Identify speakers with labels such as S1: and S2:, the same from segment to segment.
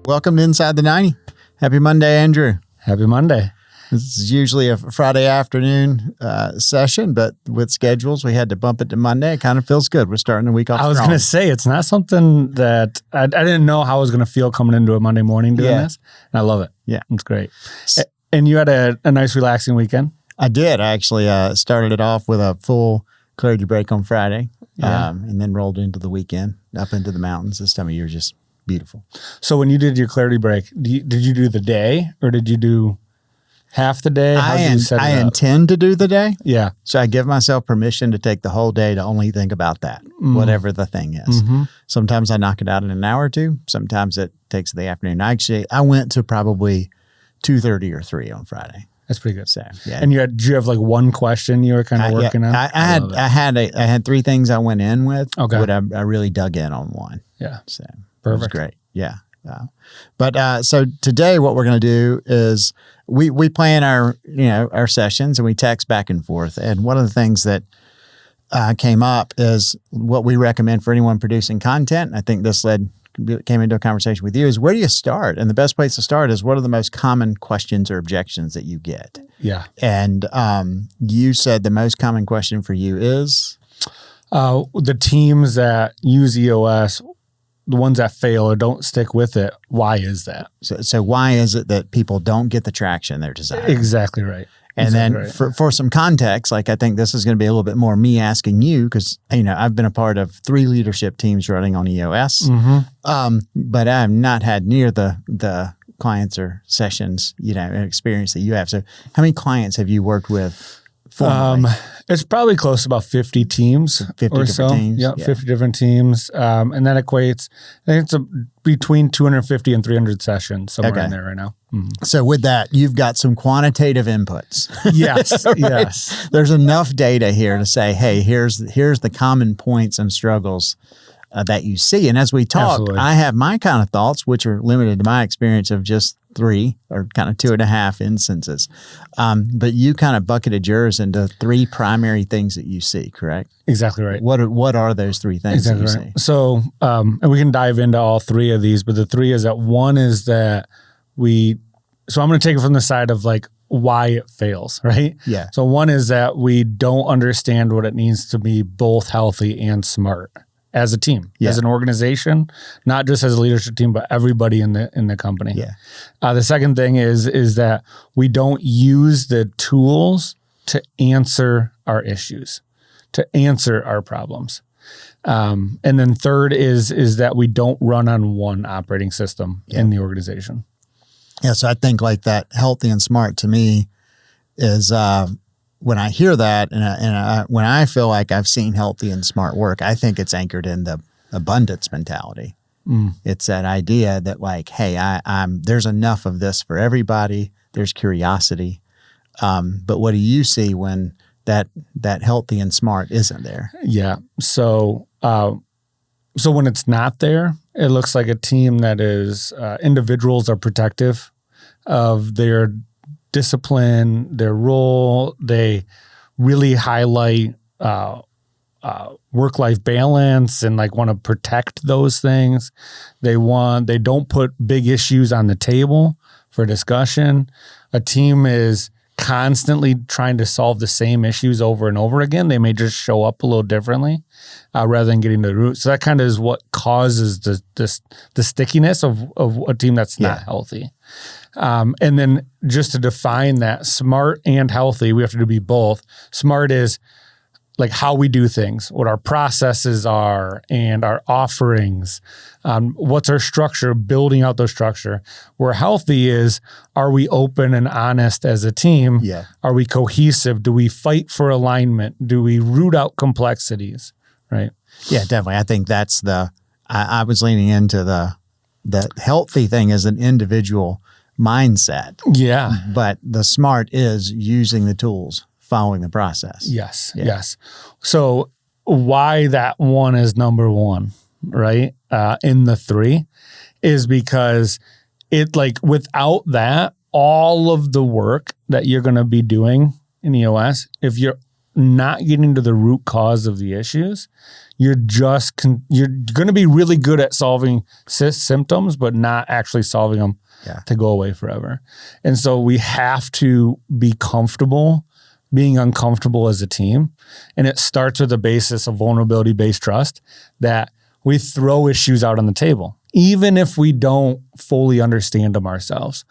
S1: Welcome to Inside the 90. Happy Monday, Andrew.
S2: Happy Monday.
S1: This is usually a Friday afternoon session, but with schedules, we had to bump it to Monday. It kind of feels good. We're starting the week off strong.
S2: I was going to say, it's not something that I didn't know how I was going to feel coming into a Monday morning doing this. And I love it.
S1: Yeah.
S2: It's great. And you had a nice, relaxing weekend?
S1: I did. I actually started it off with a full clarity break on Friday and then rolled into the weekend, up into the mountains. This time of year is just beautiful.
S2: So when you did your clarity break, did you do the day or did you do half the day?
S1: I intend to do the day.
S2: Yeah.
S1: So I give myself permission to take the whole day to only think about that, whatever the thing is. Mm-hmm. Sometimes I knock it out in an hour or two. Sometimes it takes the afternoon. I went to probably 2:30 or 3 on Friday.
S2: That's pretty good.
S1: So, yeah.
S2: And did you have like one question you were kind of working on?
S1: I had 3 things I went in with.
S2: Okay.
S1: But I really dug in on one.
S2: Yeah.
S1: So
S2: perfect.
S1: It was great. Yeah. But so today what we're going to do is we plan our sessions and we text back and forth. And one of the things that came up is what we recommend for anyone producing content. I think this came into a conversation with you is where do you start? And the best place to start is what are the most common questions or objections that you get?
S2: Yeah.
S1: And you said the most common question for you is?
S2: The teams that use EOS, the ones that fail or don't stick with it, why is that?
S1: So why is it that people don't get the traction they're desiring?
S2: Exactly right.
S1: And then for some context, like I think this is going to be a little bit more me asking you because, I've been a part of 3 leadership teams running on EOS, but I have not had near the clients or sessions, experience that you have. So how many clients have you worked with formally?
S2: It's probably close to about 50 teams
S1: 50
S2: or
S1: different
S2: so.
S1: teams.
S2: Yeah, 50 different teams. And that equates, I think it's between 250 and 300 sessions, somewhere in there right now. Mm-hmm.
S1: So with that, you've got some quantitative inputs.
S2: Yes,
S1: right?
S2: yes.
S1: There's enough data here to say, hey, here's the common points and struggles that you see. And as we talk, I have my kind of thoughts, which are limited to my experience of just 3 or kind of 2.5 instances. But you kind of bucketed yours into 3 primary things that you see, correct?
S2: Exactly right.
S1: What are those 3 things that you see?
S2: So, and we can dive into all 3 of these, but the 3 is that one is that so I'm going to take it from the side of like why it fails, right?
S1: Yeah.
S2: So one is that we don't understand what it means to be both healthy and smart as a team, as an organization, not just as a leadership team, but everybody in the company.
S1: Yeah.
S2: The second thing is that we don't use the tools to answer our issues, to answer our problems. And then third is that we don't run on one operating system in the organization.
S1: Yeah, so I think like that healthy and smart to me is when I hear that and when I feel like I've seen healthy and smart work, I think it's anchored in the abundance mentality. It's that idea that like, hey, I'm there's enough of this for everybody. There's curiosity. But what do you see when that healthy and smart isn't there?
S2: Yeah. So when it's not there, it looks like a team that is individuals are protective of their discipline, their role. They really highlight work-life balance and like want to protect those things. They don't put big issues on the table for discussion. A team is constantly trying to solve the same issues over and over again. They may just show up a little differently rather than getting to the root. So that kind of is what causes the stickiness of a team that's not healthy. And then just to define that, smart and healthy, we have to be both. Smart is like how we do things, what our processes are and our offerings, what's our structure, building out those structure. Where healthy is, are we open and honest as a team?
S1: Yeah.
S2: Are we cohesive? Do we fight for alignment? Do we root out complexities? Right?
S1: Yeah, definitely. I think that's I was leaning into the healthy thing as an individual mindset.
S2: Yeah.
S1: But the smart is using the tools, following the process.
S2: Yes. Yeah. Yes. So why that one is number one, right? In the 3 is because it like without that, all of the work that you're going to be doing in EOS, if you're not getting to the root cause of the issues, you're going to be really good at solving symptoms, but not actually solving them to go away forever. And so we have to be comfortable being uncomfortable as a team. And it starts with the basis of vulnerability-based trust, that we throw issues out on the table, even if we don't fully understand them ourselves.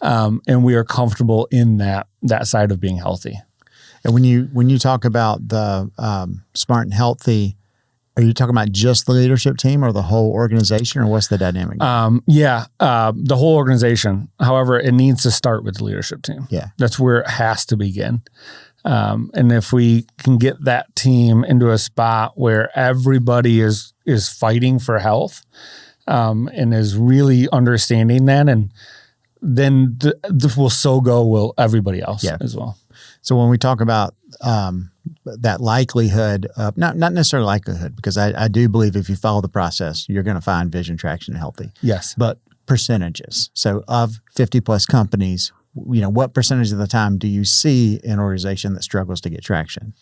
S2: And we are comfortable in that side of being healthy.
S1: And when you talk about the smart and healthy, are you talking about just the leadership team or the whole organization, or what's the dynamic?
S2: The whole organization. However, it needs to start with the leadership team.
S1: Yeah.
S2: That's where it has to begin. And if we can get that team into a spot where everybody is fighting for health, and is really understanding that, and then will everybody else as well.
S1: So when we talk about that likelihood of, not necessarily likelihood, because I do believe if you follow the process, you're going to find vision, traction, and healthy.
S2: Yes.
S1: But percentages. So of 50 plus companies, what percentage of the time do you see an organization that struggles to get traction?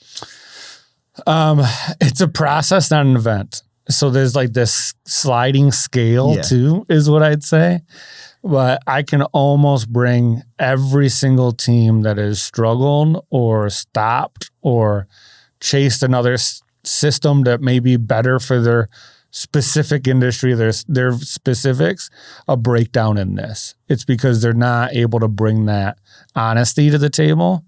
S2: It's a process, not an event. So there's like this sliding scale too, is what I'd say. But I can almost bring every single team that has struggled or stopped or chased another system that may be better for their specific industry, their specifics, a breakdown in this. It's because they're not able to bring that honesty to the table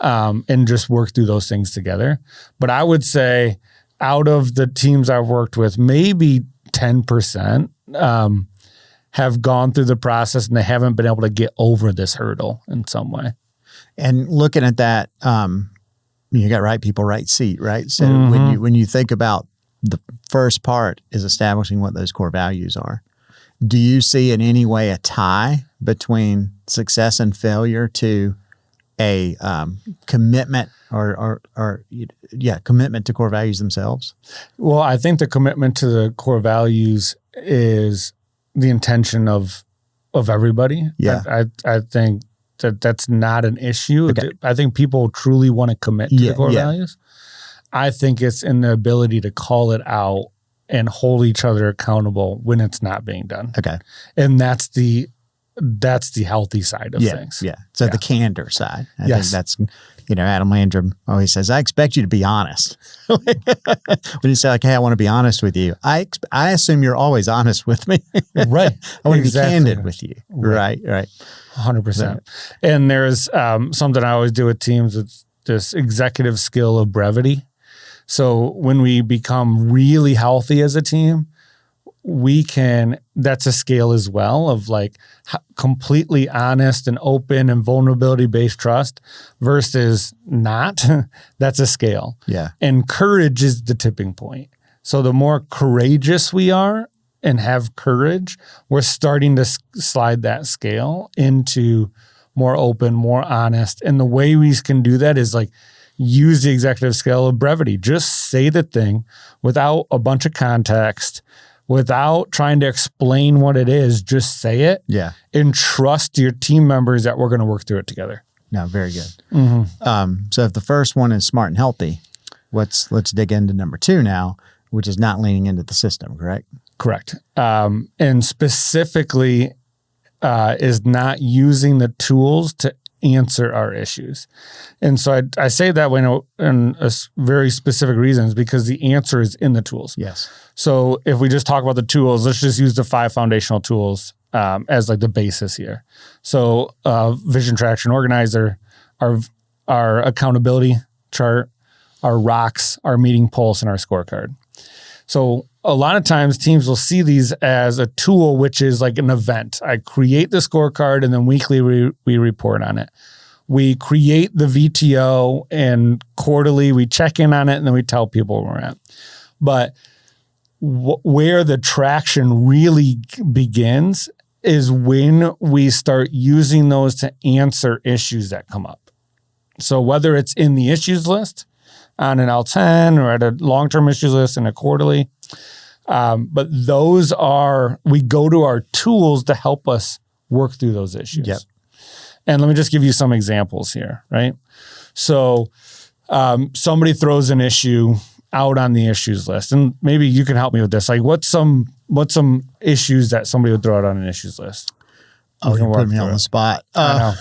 S2: and just work through those things together. But I would say out of the teams I've worked with, maybe 10% have gone through the process and they haven't been able to get over this hurdle in some way.
S1: And looking at that, you got right people, right seat, right? So when you think about the first part is establishing what those core values are, do you see in any way a tie between success and failure to a commitment commitment to core values themselves?
S2: Well, I think the commitment to the core values is the intention of everybody.
S1: Yeah.
S2: I think that's not an issue.
S1: Okay.
S2: I think people truly want to commit to the core values. I think it's in the ability to call it out and hold each other accountable when it's not being done.
S1: Okay.
S2: And that's the healthy side of things.
S1: Yeah. So the candor side. I think
S2: Yes.
S1: that's, Adam Landrum always says, I expect you to be honest. When you say hey, I want to be honest with you, I assume you're always honest with me.
S2: Right.
S1: I want to be candid with you. Right.
S2: 100%. And there's something I always do with teams. It's this executive skill of brevity. So when we become really healthy as a team, that's a scale as well of like completely honest and open and vulnerability-based trust versus not. That's a scale.
S1: Yeah.
S2: And courage is the tipping point. So the more courageous we are and have courage, we're starting to slide that scale into more open, more honest. And the way we can do that is like use the executive scale of brevity. Just say the thing without a bunch of context, without trying to explain what it is. Just say it.
S1: Yeah.
S2: And trust your team members that we're going to work through it together.
S1: No, very good. So if the first one is smart and healthy, let's dig into number 2 now, which is not leaning into the system, correct?
S2: Correct. And specifically is not using the tools to answer our issues. And so I say that way in a very specific reasons, because the answer is in the tools.
S1: Yes.
S2: So if we just talk about the tools, let's just use the 5 foundational tools as like the basis here. So vision, traction, organizer, our accountability chart, our rocks, our meeting pulse, and our scorecard. So a lot of times teams will see these as a tool, which is like an event. I create the scorecard and then weekly we report on it. We create the VTO and quarterly we check in on it and then we tell people where we're at. But where the traction really begins is when we start using those to answer issues that come up. So whether it's in the issues list on an L10 or at a long-term issues list and a quarterly, but we go to our tools to help us work through those issues.
S1: Yep.
S2: And let me just give you some examples here, right? So somebody throws an issue out on the issues list, and maybe you can help me with this. Like, what's some issues that somebody would throw out on an issues list?
S1: Oh, you're putting me on the spot.
S2: I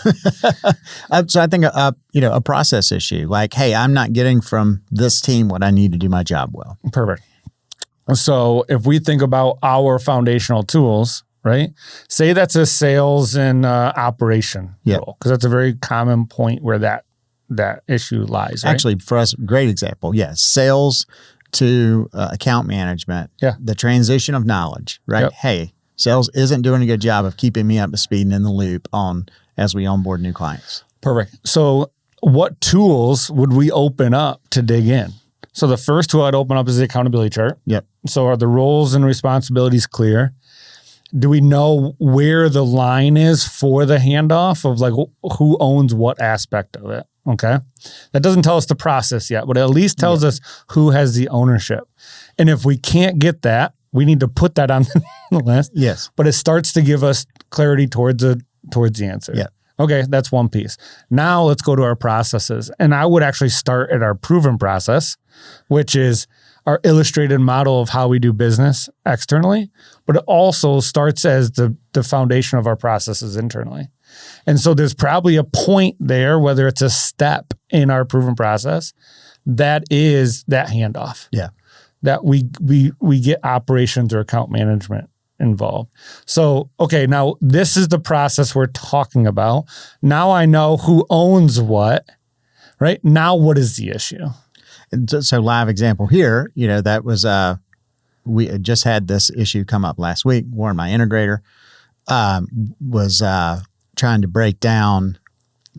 S2: know.
S1: So I think a process issue, like, hey, I'm not getting from this team what I need to do my job well.
S2: Perfect. So if we think about our foundational tools, right? Say that's a sales and operation role, because that's a very common point where that issue lies. Right?
S1: Actually, for us, great example. Yes, sales to account management.
S2: Yeah,
S1: the transition of knowledge. Right.
S2: Yep.
S1: Hey, sales isn't doing a good job of keeping me up to speed and in the loop as we onboard new clients.
S2: Perfect. So what tools would we open up to dig in? So the first tool I'd open up is the accountability chart.
S1: Yep.
S2: So are the roles and responsibilities clear? Do we know where the line is for the handoff of like who owns what aspect of it? Okay. That doesn't tell us the process yet, but it at least tells us who has the ownership. And if we can't get that, we need to put that on the list.
S1: Yes.
S2: But it starts to give us clarity towards the answer.
S1: Yeah.
S2: Okay, that's one piece. Now let's go to our processes. And I would actually start at our proven process, which is our illustrated model of how we do business externally, but it also starts as the foundation of our processes internally. And so there's probably a point there, whether it's a step in our proven process, that is that handoff.
S1: Yeah.
S2: That we get operations or account management involved. So, okay, now this is the process we're talking about. Now I know who owns what, right? Now what is the issue?
S1: And so live example here, that was, we had just had this issue come up last week. Warren, my integrator, was trying to break down,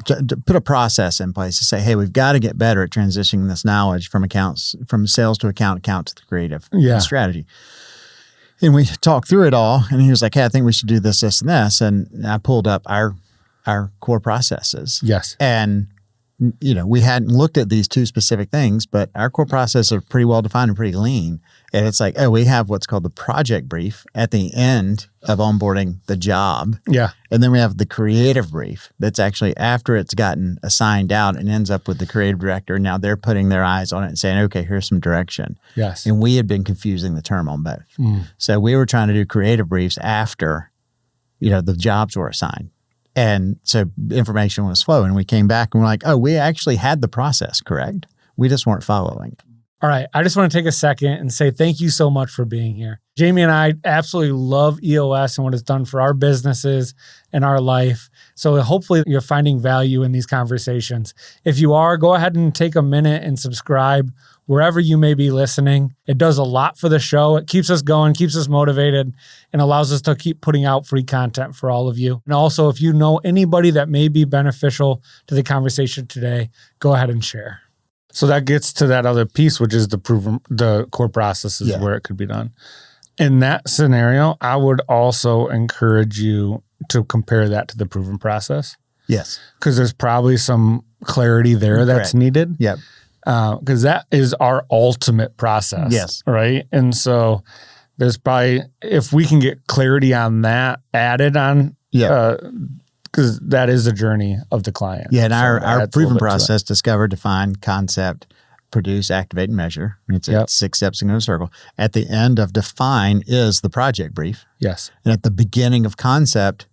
S1: to put a process in place to say, hey, we've got to get better at transitioning this knowledge from sales to account to the creative strategy. And we talked through it all, and he was like, hey, I think we should do this, this, and this. And I pulled up our core processes.
S2: Yes.
S1: And, we hadn't looked at these two specific things, but our core processes are pretty well defined and pretty lean. And it's like, we have what's called the project brief at the end of onboarding the job.
S2: Yeah.
S1: And then we have the creative brief that's actually after it's gotten assigned out and ends up with the creative director. Now they're putting their eyes on it and saying, okay, here's some direction.
S2: Yes.
S1: And we had been confusing the term on both. So we were trying to do creative briefs after, the jobs were assigned. And so information was flowing. We came back and we're like, we actually had the process correct. We just weren't following.
S2: All right. I just want to take a second and say thank you so much for being here. Jami and I absolutely love EOS and what it's done for our businesses and our life. So hopefully you're finding value in these conversations. If you are, go ahead and take a minute and subscribe wherever you may be listening. It does a lot for the show. It keeps us going, keeps us motivated, and allows us to keep putting out free content for all of you. And also, if you know anybody that may be beneficial to the conversation today, go ahead and share. So that gets to that other piece, which is the core processes where it could be done. In that scenario, I would also encourage you to compare that to the proven process.
S1: Yes. Because
S2: there's probably some clarity there that's needed.
S1: Yep.
S2: Because that is our ultimate process.
S1: Yes.
S2: Right. And so there's probably, if we can get clarity on that added on, because that is a journey of the client.
S1: Yeah, and our proven process: discover, define, concept, produce, activate, and measure. It's 6 steps in a circle. At the end of define is the project brief.
S2: Yes.
S1: And at the beginning of concept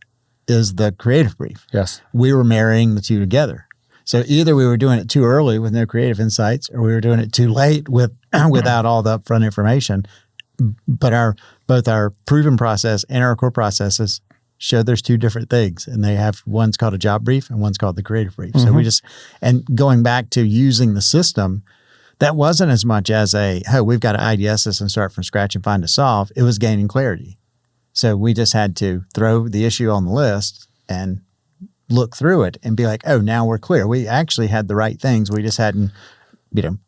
S1: is the creative brief.
S2: Yes.
S1: We were marrying the two together. So either we were doing it too early with no creative insights, or we were doing it too late without all the upfront information. But both our proven process and our core processes show there's two different things, and they have, one's called a job brief and one's called the creative brief. So and going back to using the system, that wasn't as much as we've got to IDS this and start from scratch and find a solve. It was gaining clarity. So we just had to throw the issue on the list and look through it and be like, now we're clear. We actually had the right things. We just hadn't,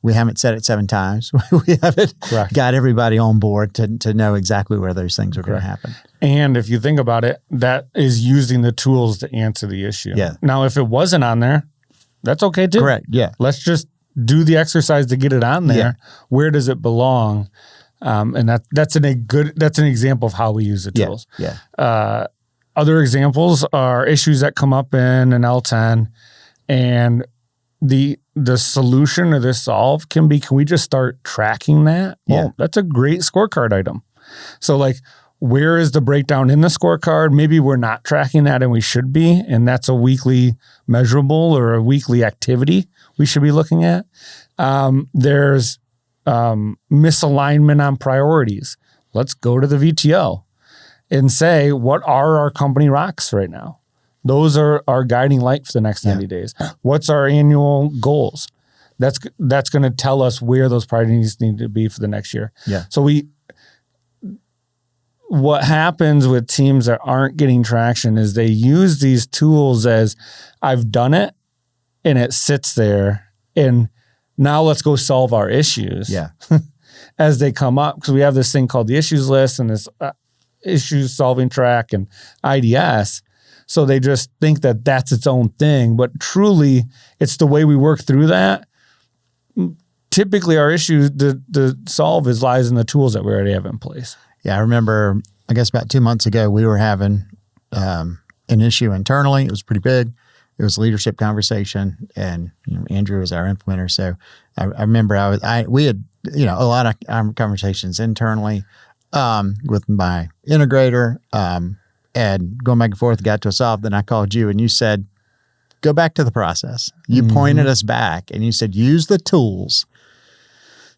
S1: we haven't said it 7 times. We haven't got everybody on board to know exactly where those things are going to happen.
S2: And if you think about it, that is using the tools to answer the issue.
S1: Yeah.
S2: Now, if it wasn't on there, that's okay too.
S1: Correct. Yeah.
S2: Let's just do the exercise to get it on there. Yeah. Where does it belong? And that's an example of how we use the tools.
S1: Yeah.
S2: Other examples are issues that come up in an L10, and the the solution or the solve can we just start tracking that? Well, that's a great scorecard item. So like, where is the breakdown in the scorecard? Maybe we're not tracking that and we should be, and that's a weekly measurable or a weekly activity we should be looking at. There's misalignment on priorities. Let's go to the VTO and say, what are our company rocks right now? Those are our guiding light for the next 90 days. What's our annual goals? That's going to tell us where those priorities need to be for the next year.
S1: Yeah.
S2: So what happens with teams that aren't getting traction is they use these tools as, I've done it and it sits there, and now let's go solve our issues as they come up, because we have this thing called the issues list and this issues solving track and IDS. So they just think that that's its own thing, but truly it's the way we work through that. Typically our issue to solve lies in the tools that we already have in place.
S1: Yeah, I remember, I guess about 2 months ago, we were having an issue internally. It was pretty big. It was a leadership conversation, and Andrew was our implementer. So I remember we had a lot of conversations internally with my integrator, and going back and forth, got to a solve. Then I called you, and you said, "Go back to the process." You pointed us back, and you said, "Use the tools."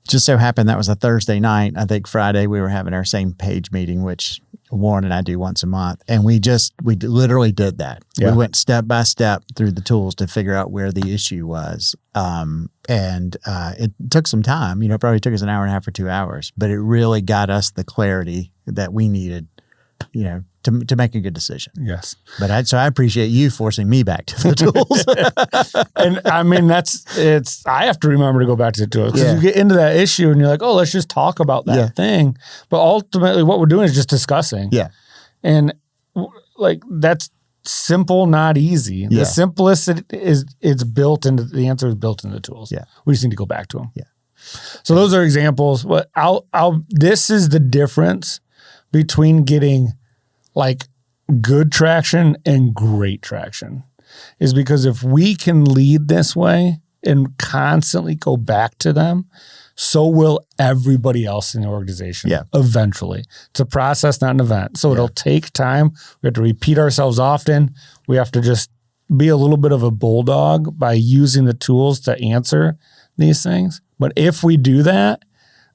S1: Just so happened that was a Thursday night. I think Friday we were having our same page meeting, which Warren and I do once a month. And we literally did that. Yeah. We went step by step through the tools to figure out where the issue was. And it took some time, it probably took us an hour and a half or 2 hours, but it really got us the clarity that we needed, to make a good decision.
S2: Yes.
S1: But so I appreciate you forcing me back to the tools.
S2: And I mean, I have to remember to go back to the tools, because you get into that issue and you're like, oh, let's just talk about that thing. But ultimately what we're doing is just discussing.
S1: Yeah.
S2: And like, that's simple, not easy. The simplest it's built into, the answer is built into the tools.
S1: Yeah.
S2: We just need to go back to them.
S1: Yeah.
S2: So those are examples. But this is the difference between getting like good traction and great traction, is because if we can lead this way and constantly go back to them, so will everybody else in the organization eventually. It's a process, not an event. So it'll take time. We have to repeat ourselves often. We have to just be a little bit of a bulldog by using the tools to answer these things. But if we do that,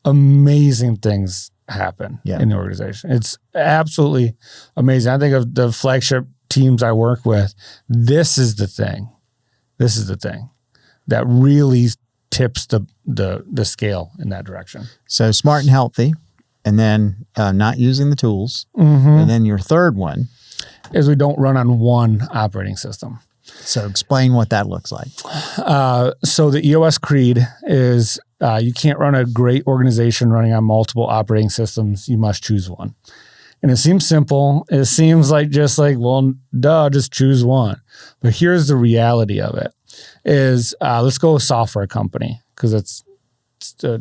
S2: amazing things happen in the organization. It's absolutely amazing. I think of the flagship teams I work with, this is the thing that really tips the scale in that direction.
S1: So smart and healthy, and then not using the tools. And then your third one
S2: is we don't run on one operating system.
S1: So explain what that looks like.
S2: So the EOS creed is you can't run a great organization running on multiple operating systems. You must choose one. And it seems simple. It seems like just choose one. But here's the reality of it is let's go with software company, because it's a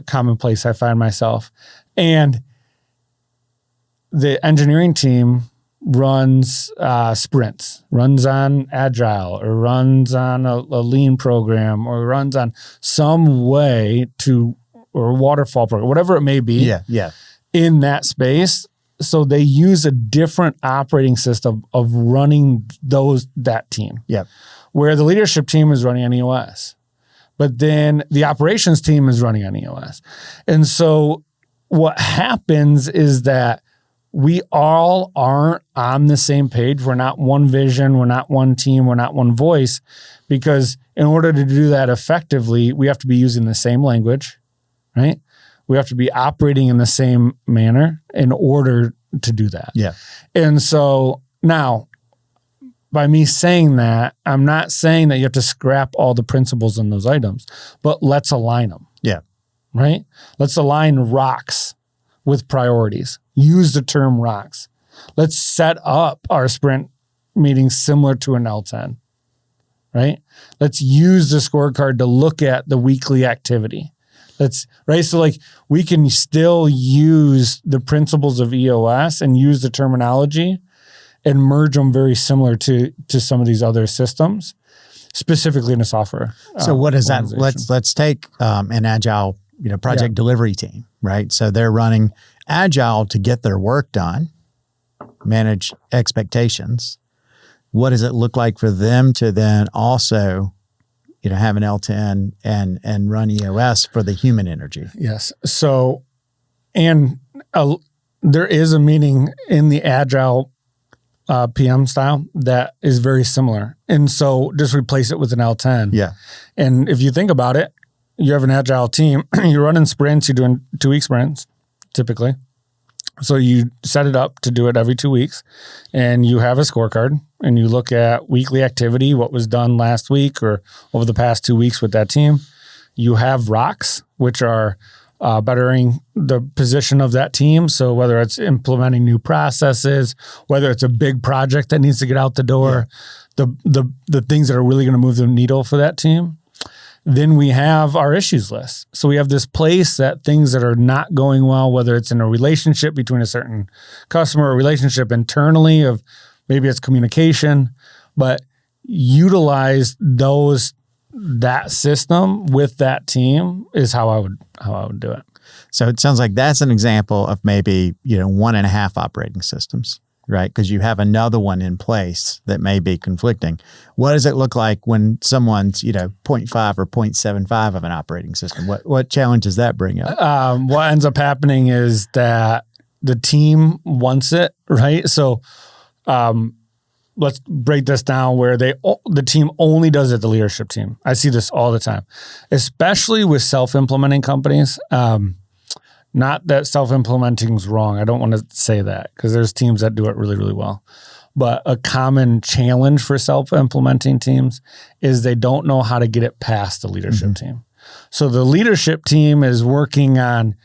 S2: common place I find myself. And the engineering team runs sprints, runs on Agile, or runs on a lean program, or runs on some way or a waterfall program, whatever it may be in that space. So they use a different operating system of running that team.
S1: Yeah.
S2: Where the leadership team is running on EOS, but then the operations team is running on EOS. And so what happens is that we all aren't on the same page. We're not one vision. We're not one team. We're not one voice, because in order to do that effectively, we have to be using the same language, right? We have to be operating in the same manner in order to do that.
S1: Yeah.
S2: And so now, by me saying that, I'm not saying that you have to scrap all the principles in those items, but let's align them.
S1: Yeah.
S2: Right? Let's align rocks with priorities. Use the term rocks. Let's set up our sprint meetings similar to an L10, right? Let's use the scorecard to look at the weekly activity. So like we can still use the principles of EOS and use the terminology and merge them very similar to some of these other systems. specifically in a software.
S1: So what is that? Let's take an Agile, project delivery team, right? So they're running Agile to get their work done, manage expectations. What does it look like for them to then also, have an L10 and run EOS for the human energy?
S2: Yes. So, and there is a meaning in the Agile PM style that is very similar. And so just replace it with an L10.
S1: Yeah.
S2: And if you think about it, you have an Agile team, you're running sprints, you're doing 2-week sprints typically. So you set it up to do it every 2 weeks, and you have a scorecard, and you look at weekly activity, what was done last week or over the past 2 weeks with that team. You have rocks, which are bettering the position of that team. So whether it's implementing new processes, whether it's a big project that needs to get out the door, the things that are really going to move the needle for that team. Then we have our issues list. So we have this place that things that are not going well, whether it's in a relationship between a certain customer or relationship internally of maybe it's communication, but utilize that system with that team is how I would do it.
S1: So it sounds like that's an example of maybe, 1.5 operating systems, right? Because you have another one in place that may be conflicting. What does it look like when someone's, 0.5 or 0.75 of an operating system? What challenge does that bring up?
S2: What ends up happening is that the team wants it, right? So let's break this down where the team only does it, the leadership team. I see this all the time, especially with self-implementing companies. Not that self-implementing is wrong. I don't want to say that because there's teams that do it really, really well. But a common challenge for self-implementing teams is they don't know how to get it past the leadership team. So the leadership team is working on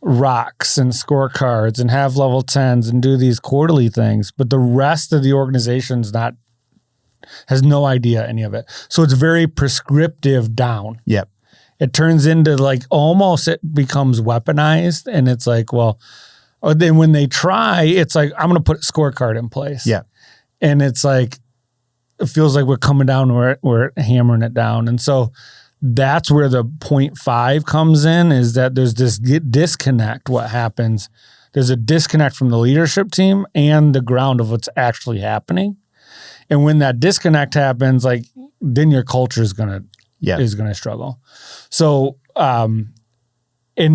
S2: rocks and scorecards and have level 10s and do these quarterly things, but the rest of the organization's has no idea any of it. So it's very prescriptive down.
S1: Yep.
S2: It turns into almost it becomes weaponized, and it's then when they try, it's I'm going to put a scorecard in place.
S1: Yeah.
S2: And it's it feels like we're coming down, we're hammering it down. And so that's where the 0.5 comes in, is that there's this disconnect. What happens? There's a disconnect from the leadership team and the ground of what's actually happening. And when that disconnect happens, then your culture is going to struggle. So, and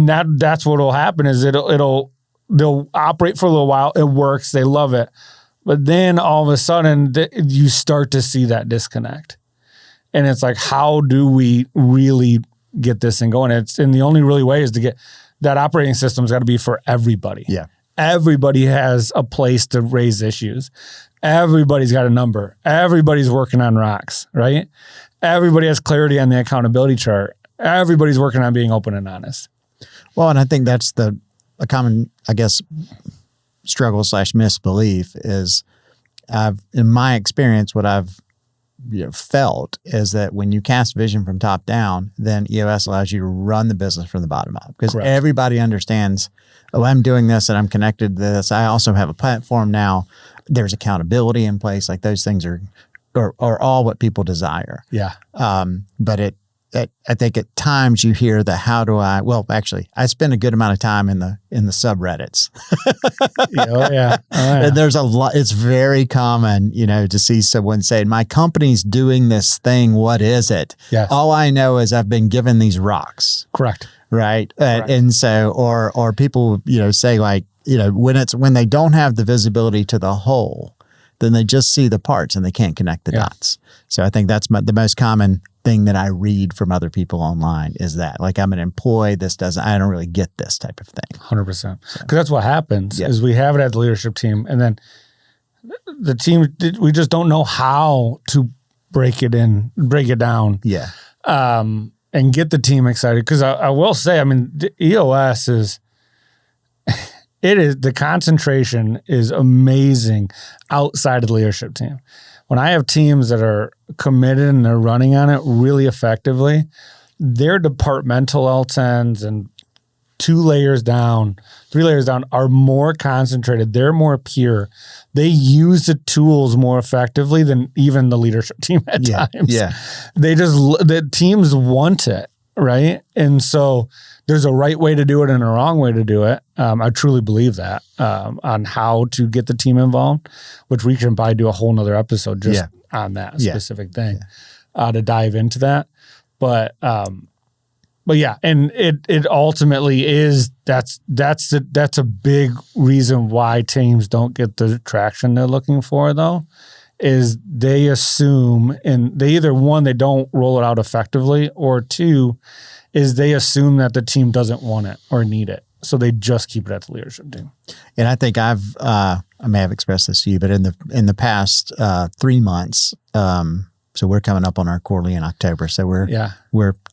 S2: that's what will happen is they'll operate for a little while. It works. They love it. But then all of a sudden you start to see that disconnect. And it's how do we really get this thing going? And the only really way is to get that operating system's got to be for everybody.
S1: Yeah.
S2: Everybody has a place to raise issues. Everybody's got a number. Everybody's working on rocks, right? Everybody has clarity on the accountability chart. Everybody's working on being open and honest.
S1: Well, and I think that's a common, struggle / misbelief is in my experience, what I've felt is that when you cast vision from top down, then EOS allows you to run the business from the bottom up because everybody understands, I'm doing this and I'm connected to this. I also have a platform now. There's accountability in place. Those things are all what people desire.
S2: Yeah.
S1: But I think at times you hear I spend a good amount of time in the subreddits.
S2: Yeah.
S1: And there's a lot, it's very common, to see someone saying, my company's doing this thing. What is it?
S2: Yes.
S1: All I know is I've been given these rocks.
S2: Correct.
S1: Right. And so, or people, say when they don't have the visibility to the whole, then they just see the parts and they can't connect the dots. So I think that's the most common thing that I read from other people online is that I'm an employee. I don't really get this type of thing.
S2: 100%. Because that's what happens is we have it at the leadership team, and then the team, we just don't know how to break it down.
S1: Yeah.
S2: And get the team excited. Because I will say, the EOS the concentration is amazing outside of the leadership team. When I have teams that are committed and they're running on it really effectively, their departmental L10s and 2 layers down, 3 layers down are more concentrated. They're more pure. They use the tools more effectively than even the leadership team at times.
S1: Yeah.
S2: The teams want it, right? And so there's a right way to do it and a wrong way to do it. I truly believe that on how to get the team involved, which we can probably do a whole nother episode just on that specific thing to dive into that. But yeah, and it ultimately is that's a big reason why teams don't get the traction they're looking for, though, is they assume, and they either, one, they don't roll it out effectively, or two, is they assume that the team doesn't want it or need it. So they just keep it at the leadership team.
S1: And I think I may have expressed this to you, but in the past 3 months, so we're coming up on our quarterly in October. So we're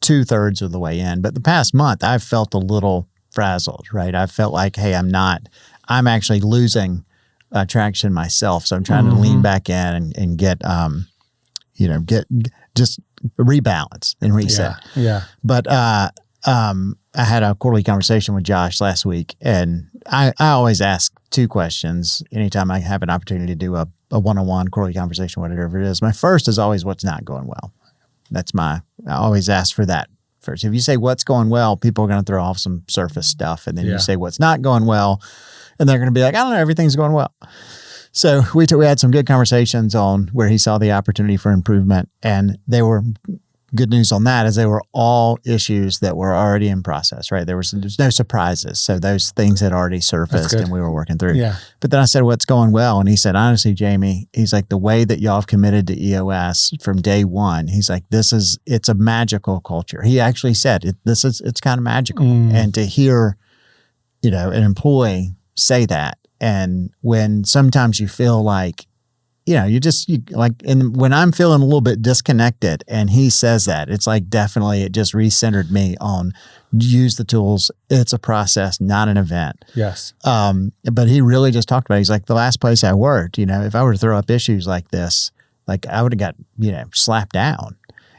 S1: 2/3 of the way in. But the past month, I've felt a little frazzled, right? I felt like, hey, I'm actually losing traction myself. So I'm trying to lean back in and get just rebalance and reset.
S2: Yeah.
S1: But I had a quarterly conversation with Josh last week, and I always ask 2 questions anytime I have an opportunity to do a one-on-one quarterly conversation, whatever it is. My first is always what's not going well. I always ask for that first. If you say what's going well, people are going to throw off some surface stuff. And then you say what's not going well, and they're going to be like, I don't know, everything's going well. So we had some good conversations on where he saw the opportunity for improvement. And they were good news on that is they were all issues that were already in process, right? There's no surprises. So those things had already surfaced and we were working through.
S2: Yeah.
S1: But then I said, what's going well? And he said, honestly, Jami, he's like, the way that y'all have committed to EOS from day one, he's like, it's a magical culture. He actually said it's kind of magical. And to hear, an employee say that, and when sometimes you feel like, when I'm feeling a little bit disconnected and he says that, it's like definitely it just recentered me on use the tools. It's a process, not an event.
S2: Yes.
S1: But he really just talked about it. He's like, the last place I worked, if I were to throw up issues like this, like I would have got, slapped down,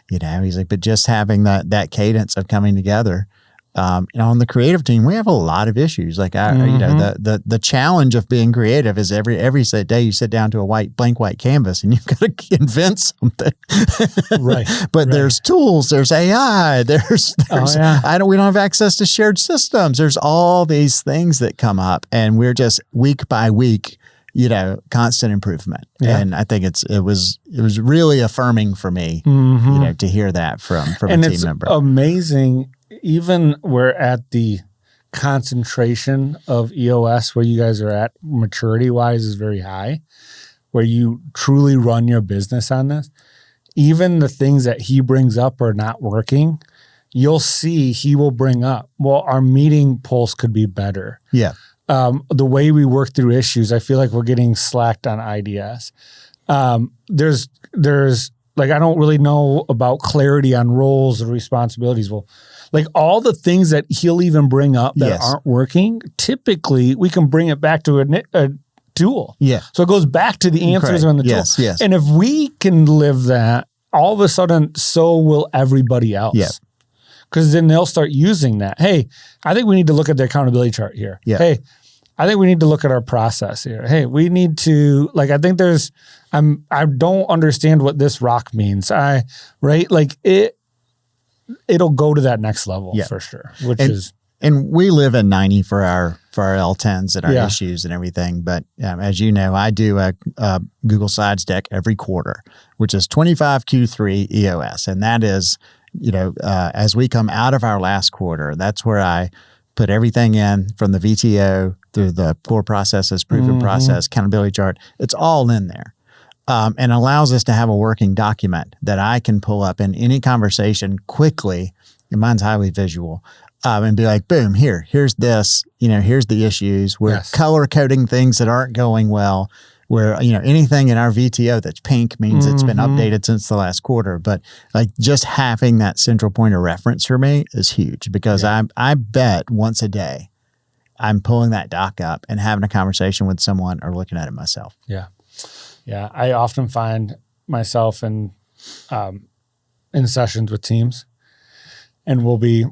S1: he's like, but just having that cadence of coming together. On the creative team, we have a lot of issues. Like, the challenge of being creative is every day you sit down to a blank white canvas and you've got to invent something.
S2: Right.
S1: But there's tools, there's AI, we don't have access to shared systems. There's all these things that come up, and we're just week by week, constant improvement. Yeah. And I think it was really affirming for me, to hear that from a team member.
S2: Amazing. Even we're at the concentration of EOS where you guys are at maturity-wise is very high, where you truly run your business on this. Even the things that he brings up are not working, you'll see he will bring up, well, our meeting pulse could be better.
S1: Yeah.
S2: The way we work through issues, I feel like we're getting slacked on IDS. There's like, I don't really know about clarity on roles or responsibilities. Well, like all the things that he'll even bring up that aren't working, typically we can bring it back to a tool. Yeah. So it goes back to the answers on the tool. Yes. And if we can live that, all of a sudden, so will everybody else. Yeah. Because then they'll start using that. Hey, I think we need to look at the accountability chart here. Yeah. Hey, I think we need to look at our process here. Hey, we need to, like, I think I don't understand what this rock means. It'll go to that next level for sure,
S1: and we live in 90 for our L10s and our issues and everything. But as you know, I do a Google Slides deck every quarter, which is 25 Q3 EOS. And that is, as we come out of our last quarter, that's where I put everything in from the VTO through the core processes, proven process, accountability chart. It's all in there. And allows us to have a working document that I can pull up in any conversation quickly, and mine's highly visual, and be like, boom, here's this, here's the issues. We're color coding things that aren't going well, where, anything in our VTO that's pink means it's been updated since the last quarter. But like just having that central point of reference for me is huge, because I bet once a day I'm pulling that doc up and having a conversation with someone or looking at it myself.
S2: Yeah. Yeah, I often find myself in sessions with teams, and we'll be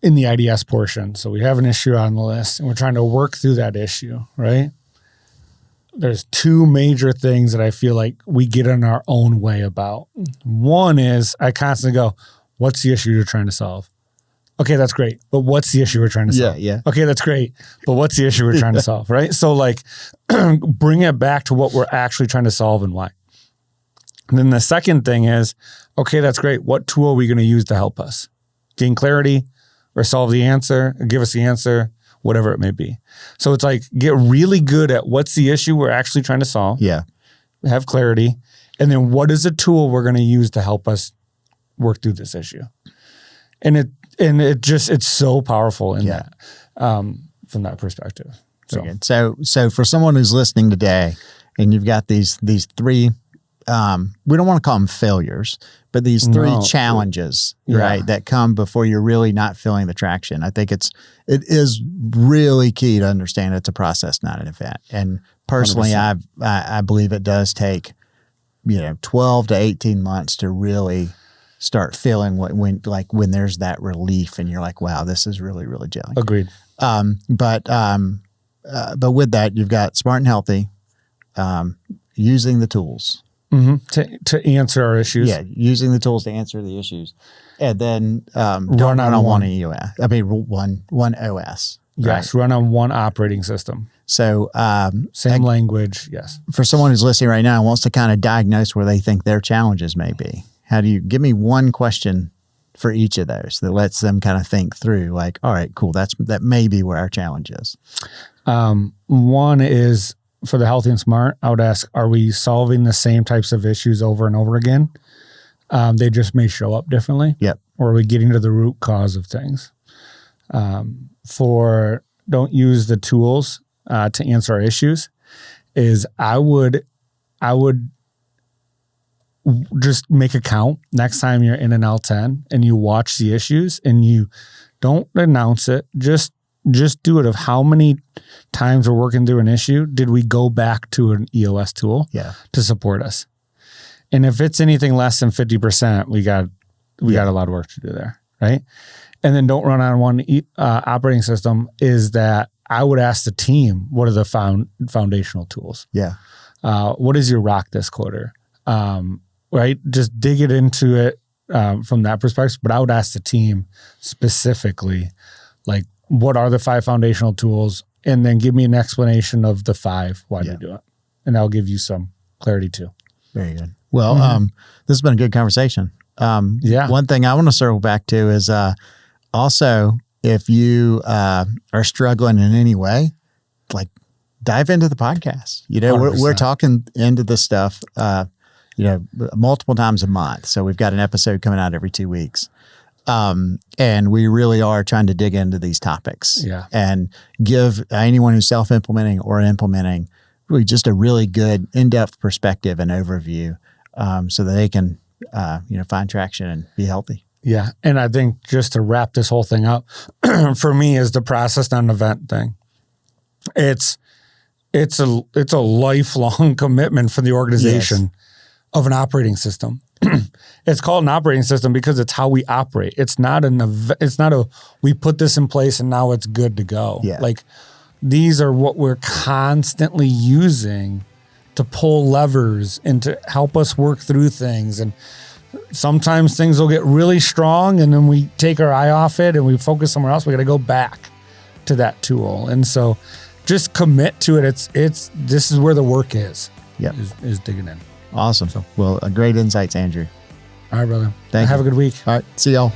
S2: in the IDS portion. So we have an issue on the list and we're trying to work through that issue, right? There's two major things that I feel like we get in our own way about. One is I constantly go, what's the issue you're trying to solve? Okay, that's great. But what's the issue we're trying to solve?
S1: Yeah.
S2: Okay, that's great. But what's the issue we're trying to solve, right? So like bring it back to what we're actually trying to solve and why. And then the second thing is, okay, that's great. What tool are we going to use to help us gain clarity or solve the answer or give us the answer, whatever it may be. So it's like get really good at what's the issue we're actually trying to solve.
S1: Yeah.
S2: Have clarity. And then what is a tool we're going to use to help us work through this issue? And it's so powerful in that, from that perspective.
S1: So for someone who's listening today and you've got these three, we don't want to call them failures, but these three challenges, right, that come before you're really not feeling the traction. I think it is really key to understand it's a process, not an event. And personally, 100%. I believe it does take, 12 to 18 months to really start feeling when there's that relief and you're like, wow, this is really, really gelling.
S2: Agreed.
S1: But with that, you've got smart and healthy, using the tools.
S2: Mm-hmm. To answer our issues.
S1: Yeah, using the tools to answer the issues. And then run on one EOS. I mean, one OS.
S2: Yes, right? Run on one operating system.
S1: So
S2: same language, yes.
S1: For someone who's listening right now and wants to kind of diagnose where they think their challenges may be, how do you give me one question for each of those that lets them kind of think through like, all right, cool, that may be where our challenge is.
S2: One is for the healthy and smart, I would ask, are we solving the same types of issues over and over again? They just may show up differently.
S1: Yep.
S2: Or are we getting to the root cause of things? For don't use the tools to answer our issues is I would just make a count next time you're in an L10 and you watch the issues and you don't announce it. Just do it of how many times we're working through an issue. Did we go back to an EOS tool to support us? And if it's anything less than 50%, we got a lot of work to do there, right? And then don't run on one operating system is that I would ask the team, what are the foundational tools?
S1: Yeah.
S2: What is your rock this quarter? Right? Just dig it into it from that perspective. But I would ask the team specifically, like, what are the 5 foundational tools? And then give me an explanation of the 5. Why do you do it? And that'll give you some clarity too.
S1: Very good. Well, this has been a good conversation. One thing I want to circle back to is also if you are struggling in any way, like dive into the podcast. We're talking into this stuff, multiple times a month. So we've got an episode coming out every 2 weeks. And we really are trying to dig into these topics and give anyone who's self-implementing or implementing really just a really good in-depth perspective and overview so that they can, find traction and be healthy.
S2: Yeah. And I think just to wrap this whole thing up, for me is the process, not an event thing. It's a lifelong commitment for the organization of an operating system. It's called an operating system because it's how we operate. It's not we put this in place and now it's good to go.
S1: Yeah.
S2: Like these are what we're constantly using to pull levers and to help us work through things. And sometimes things will get really strong and then we take our eye off it and we focus somewhere else. We got to go back to that tool. And so just commit to it. This is where the work is.
S1: Yeah.
S2: Is digging in.
S1: Awesome. Well, great insights, Andrew.
S2: All right, brother.
S1: Thank you.
S2: Have a good week.
S1: All right. See y'all.